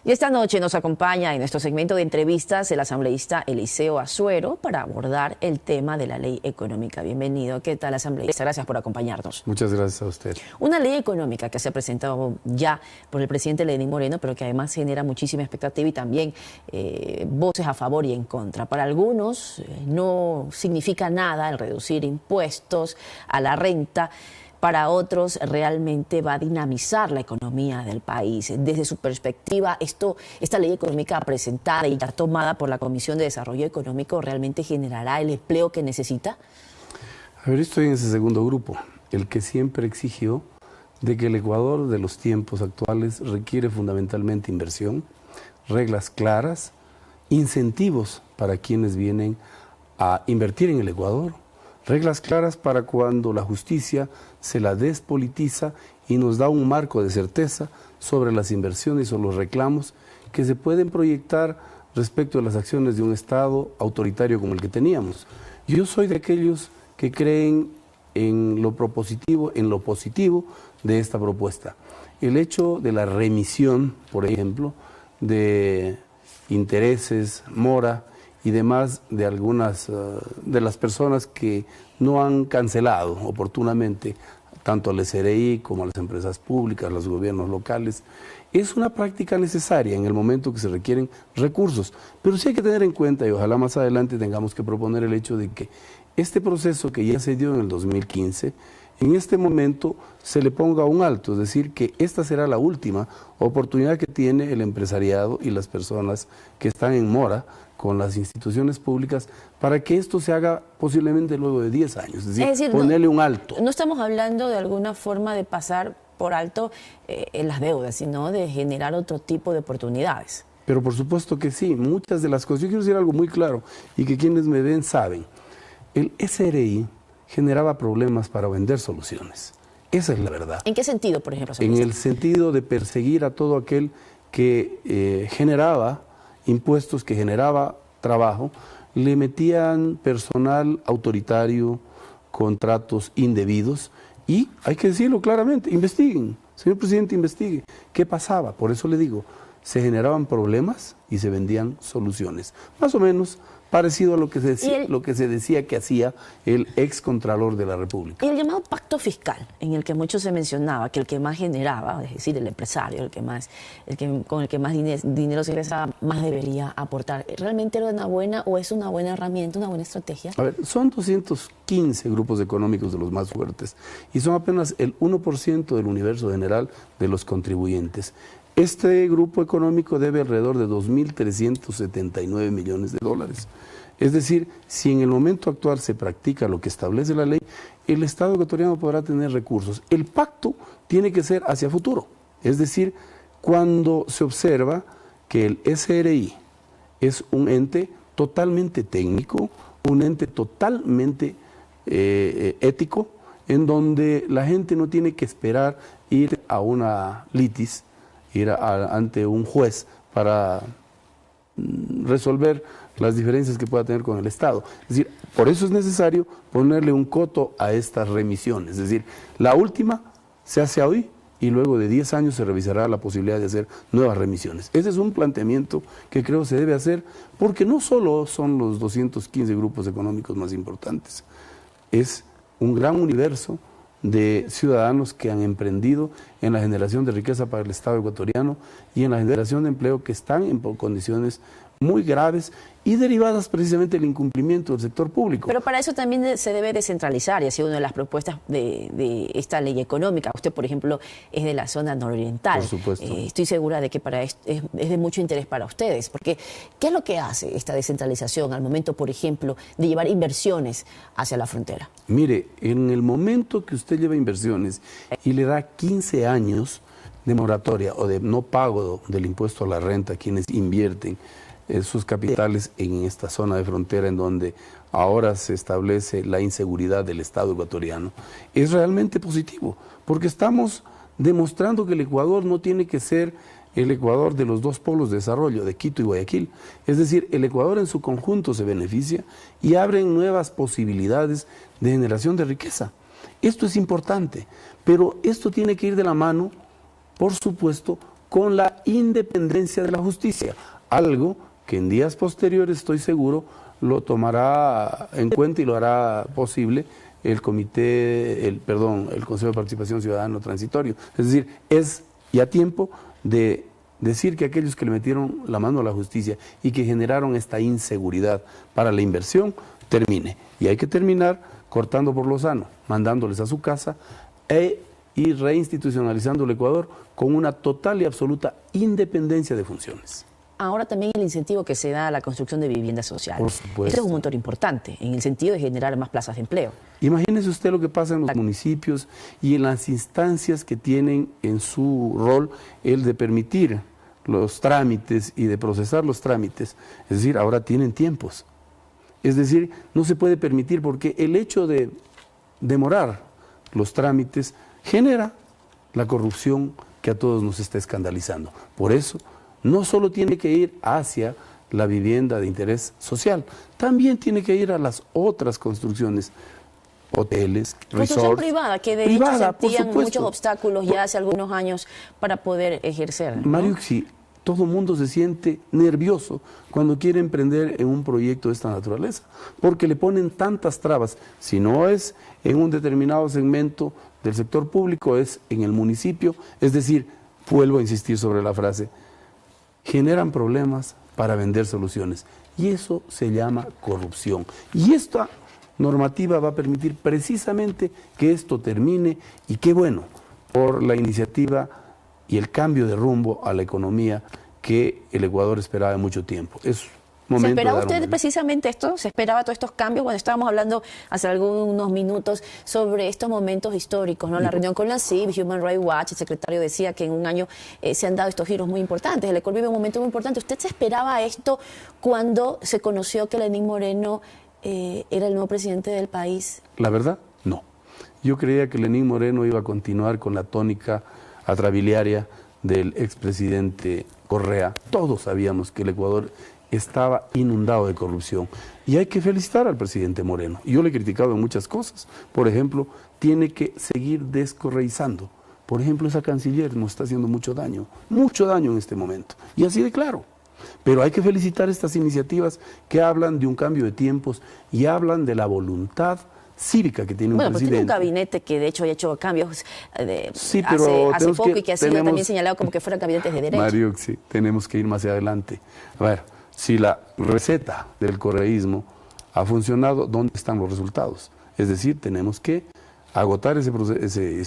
Y esta noche nos acompaña en nuestro segmento de entrevistas el asambleísta Eliseo Azuero para abordar el tema de la ley económica. Bienvenido. ¿Qué tal, asambleísta? Gracias por acompañarnos. Muchas gracias a usted. Una ley económica que se ha presentado ya por el presidente Lenín Moreno, pero que además genera muchísima expectativa y también voces a favor y en contra. Para algunos no significa nada el reducir impuestos a la renta. Para otros realmente va a dinamizar la economía del país. Desde su perspectiva, esta ley económica presentada y ya tomada por la Comisión de Desarrollo Económico realmente generará el empleo que necesita. A ver, estoy en ese segundo grupo, el que siempre exigió de que el Ecuador de los tiempos actuales requiere fundamentalmente inversión, reglas claras, incentivos para quienes vienen a invertir en el Ecuador, reglas claras para cuando la justicia se la despolitiza y nos da un marco de certeza sobre las inversiones o los reclamos que se pueden proyectar respecto a las acciones de un Estado autoritario como el que teníamos. Yo soy de aquellos que creen en lo propositivo, en lo positivo de esta propuesta. El hecho de la remisión, por ejemplo, de intereses, mora y demás de algunas de las personas que no han cancelado oportunamente tanto al SRI como a las empresas públicas, a los gobiernos locales, es una práctica necesaria en el momento que se requieren recursos. Pero sí hay que tener en cuenta, y ojalá más adelante tengamos que proponer el hecho de que este proceso que ya se dio en el 2015, en este momento se le ponga un alto, es decir, que esta será la última oportunidad que tiene el empresariado y las personas que están en mora con las instituciones públicas para que esto se haga posiblemente luego de 10 años, es decir, ponerle un alto. No estamos hablando de alguna forma de pasar por alto las deudas, sino de generar otro tipo de oportunidades. Pero por supuesto que sí, muchas de las cosas, yo quiero decir algo muy claro y que quienes me ven saben, el SRI generaba problemas para vender soluciones. Esa es la verdad. ¿En qué sentido, por ejemplo? En el sentido de perseguir a todo aquel que generaba impuestos, que generaba trabajo, le metían personal autoritario, contratos indebidos y, hay que decirlo claramente, investiguen, señor presidente, investigue. ¿Qué pasaba? Por eso le digo, se generaban problemas y se vendían soluciones. Más o menos parecido a lo que se decía que hacía el ex contralor de la República. Y el llamado pacto fiscal, en el que mucho se mencionaba que el que más generaba, es decir, el empresario, con el que más dinero se ingresaba, más debería aportar. ¿Realmente era una buena o es una buena herramienta, una buena estrategia? A ver, son 215 grupos económicos de los más fuertes y son apenas el 1% del universo general de los contribuyentes. Este grupo económico debe alrededor de 2.379 millones de dólares. Es decir, si en el momento actual se practica lo que establece la ley, el Estado ecuatoriano podrá tener recursos. El pacto tiene que ser hacia futuro. Es decir, cuando se observa que el SRI es un ente totalmente técnico, un ente totalmente ético, en donde la gente no tiene que esperar ir a una litis, ir ante un juez para resolver las diferencias que pueda tener con el Estado. Es decir, por eso es necesario ponerle un coto a estas remisiones. Es decir, la última se hace hoy y luego de 10 años se revisará la posibilidad de hacer nuevas remisiones. Ese es un planteamiento que creo se debe hacer porque no solo son los 215 grupos económicos más importantes, es un gran universo de ciudadanos que han emprendido en la generación de riqueza para el Estado ecuatoriano y en la generación de empleo que están en condiciones muy graves y derivadas precisamente del incumplimiento del sector público. Pero para eso también se debe descentralizar y ha sido una de las propuestas de esta ley económica. Usted, por ejemplo, es de la zona nororiental. Por supuesto. Estoy segura de que para esto es de mucho interés para ustedes, porque ¿qué es lo que hace esta descentralización al momento, por ejemplo, de llevar inversiones hacia la frontera? Mire, en el momento que usted lleva inversiones y le da 15 años de moratoria o de no pago del impuesto a la renta a quienes invierten sus capitales en esta zona de frontera en donde ahora se establece la inseguridad del Estado ecuatoriano, es realmente positivo, porque estamos demostrando que el Ecuador no tiene que ser el Ecuador de los dos polos de desarrollo, de Quito y Guayaquil. Es decir, el Ecuador en su conjunto se beneficia y abren nuevas posibilidades de generación de riqueza. Esto es importante, pero esto tiene que ir de la mano, por supuesto, con la independencia de la justicia, algo que en días posteriores, estoy seguro, lo tomará en cuenta y lo hará posible el Consejo de Participación Ciudadano Transitorio. Es decir, es ya tiempo de decir que aquellos que le metieron la mano a la justicia y que generaron esta inseguridad para la inversión, termine. Y hay que terminar cortando por lo sano, mandándoles a su casa y reinstitucionalizando el Ecuador con una total y absoluta independencia de funciones. Ahora también el incentivo que se da a la construcción de vivienda social. Por supuesto. Esto es un motor importante en el sentido de generar más plazas de empleo. Imagínese usted lo que pasa en los municipios y en las instancias que tienen en su rol el de permitir los trámites y de procesar los trámites. Es decir, ahora tienen tiempos. Es decir, no se puede permitir porque el hecho de demorar los trámites genera la corrupción que a todos nos está escandalizando. Por eso, no solo tiene que ir hacia la vivienda de interés social, también tiene que ir a las otras construcciones, hoteles, construcción resorts. privada, que de hecho sentían muchos obstáculos ya hace algunos años para poder ejercer, ¿no? Mariuxi, todo el mundo se siente nervioso cuando quiere emprender en un proyecto de esta naturaleza, porque le ponen tantas trabas. Si no es en un determinado segmento del sector público, es en el municipio. Es decir, vuelvo a insistir sobre la frase, generan problemas para vender soluciones. Y eso se llama corrupción. Y esta normativa va a permitir precisamente que esto termine, y qué bueno, por la iniciativa y el cambio de rumbo a la economía que el Ecuador esperaba de mucho tiempo. Es momento. ¿Se esperaba usted precisamente esto? ¿Se esperaba todos estos cambios? Bueno, estábamos hablando hace algunos minutos sobre estos momentos históricos, ¿no? La reunión con la CIB, Human Rights Watch, el secretario decía que en un año se han dado estos giros muy importantes. El Ecuador vive un momento muy importante. ¿Usted se esperaba esto cuando se conoció que Lenín Moreno era el nuevo presidente del país? La verdad, no. Yo creía que Lenín Moreno iba a continuar con la tónica atrabiliaria del expresidente Correa. Todos sabíamos que el Ecuador estaba inundado de corrupción. Y hay que felicitar al presidente Moreno. Yo le he criticado en muchas cosas. Por ejemplo, tiene que seguir descorreizando. Por ejemplo, esa canciller nos está haciendo mucho daño en este momento. Y así de claro. Pero hay que felicitar estas iniciativas que hablan de un cambio de tiempos y hablan de la voluntad cívica que tiene un presidente. Bueno, tiene un gabinete que de hecho ha hecho cambios sí, pero hace poco y que ha sido también señalado como que fueran gabinetes de derecha. Mario, sí, tenemos que ir más adelante. A ver, si la receta del correísmo ha funcionado, ¿dónde están los resultados? Es decir, tenemos que agotar ese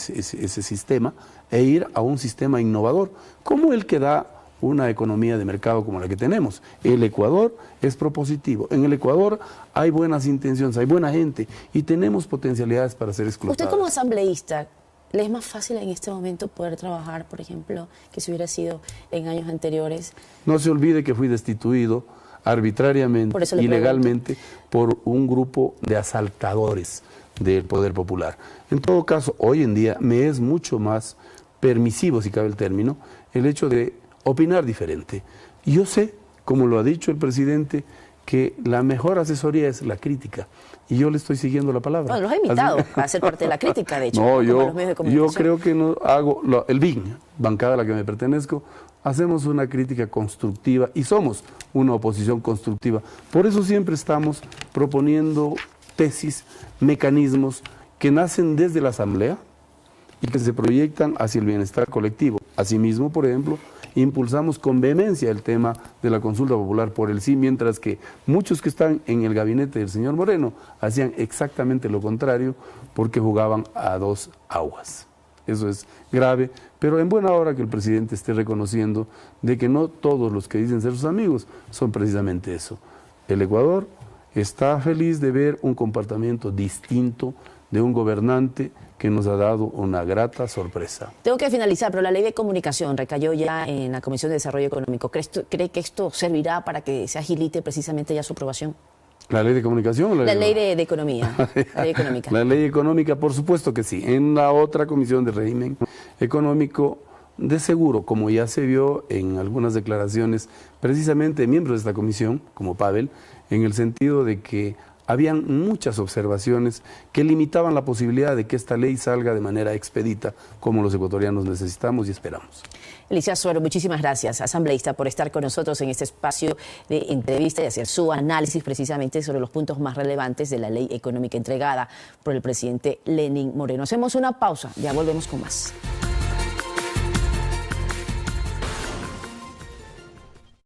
sistema e ir a un sistema innovador, como el que da una economía de mercado como la que tenemos. El Ecuador es propositivo. En el Ecuador hay buenas intenciones, hay buena gente y tenemos potencialidades para ser explotadas. Usted como asambleísta, ¿le es más fácil en este momento poder trabajar, por ejemplo, que si hubiera sido en años anteriores? No se olvide que fui destituido arbitrariamente, ilegalmente, por un grupo de asaltadores del poder popular. En todo caso, hoy en día me es mucho más permisivo, si cabe el término, el hecho de opinar diferente. Y yo sé, como lo ha dicho el presidente, que la mejor asesoría es la crítica. Y yo le estoy siguiendo la palabra. Bueno, los ha invitado a ser parte de la crítica, de hecho. No, yo creo que no hago, el BIN, bancada a la que me pertenezco, hacemos una crítica constructiva y somos una oposición constructiva. Por eso siempre estamos proponiendo tesis, mecanismos que nacen desde la Asamblea y que se proyectan hacia el bienestar colectivo. Asimismo, por ejemplo, impulsamos con vehemencia el tema de la consulta popular por el sí, mientras que muchos que están en el gabinete del señor Moreno hacían exactamente lo contrario porque jugaban a dos aguas. Eso es grave, pero en buena hora que el presidente esté reconociendo de que no todos los que dicen ser sus amigos son precisamente eso. El Ecuador está feliz de ver un comportamiento distinto de un gobernante que nos ha dado una grata sorpresa. Tengo que finalizar, pero la ley de comunicación recayó ya en la Comisión de Desarrollo Económico. ¿Cree que esto servirá para que se agilite precisamente ya su aprobación? ¿La ley de comunicación? La ley de economía, la ley económica. La ley económica, por supuesto que sí. En la otra comisión de régimen económico, de seguro, como ya se vio en algunas declaraciones, precisamente de miembros de esta comisión, como Pavel, en el sentido de que habían muchas observaciones que limitaban la posibilidad de que esta ley salga de manera expedita, como los ecuatorianos necesitamos y esperamos. Alicia Suero, muchísimas gracias, asambleísta, por estar con nosotros en este espacio de entrevista y hacer su análisis precisamente sobre los puntos más relevantes de la ley económica entregada por el presidente Lenín Moreno. Hacemos una pausa, ya volvemos con más.